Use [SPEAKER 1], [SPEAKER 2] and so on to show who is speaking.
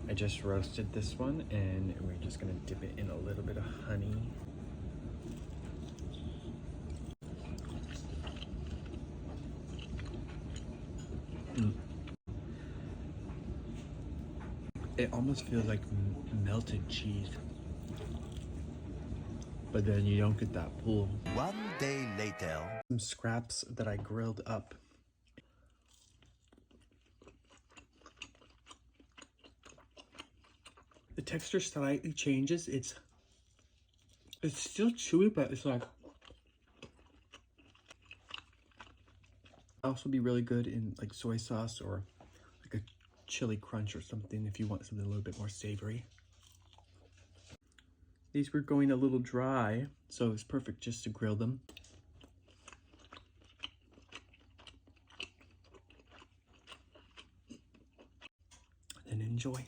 [SPEAKER 1] I just roasted this one and we're just gonna dip it in a little bit of honey. It almost feels like melted cheese, but then you don't get that pull.
[SPEAKER 2] One day later.
[SPEAKER 1] Some scraps that I grilled up. The texture slightly changes. It's still chewy, but it's like also be really good in like soy sauce or like a chili crunch or something if you want something a little bit more savory. These were going a little dry, so it's perfect just to grill them. And enjoy.